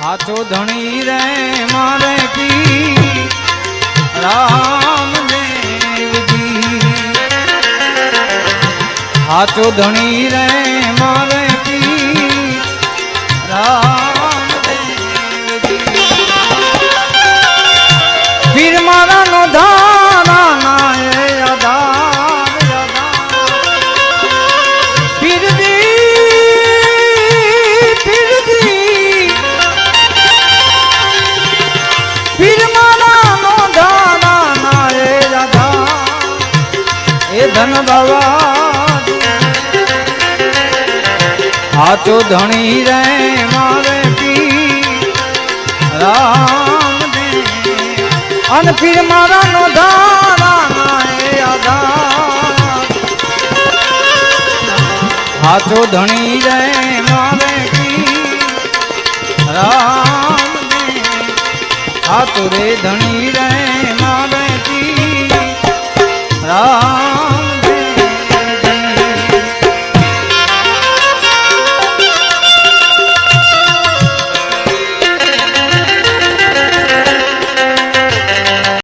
हाचो धनी रे मारे पी राम देव जी। हाचो धनी रे मारे पी राम देव जी। पीर मारा नो धारा ना धन बाबा हाचो धनी रे मारे पी राम देव। अन फिर मारा नो धारा नाए आधार। हाचो धनी रे मारे पी राम देव। हाचो रे धनी रे मारे पी राम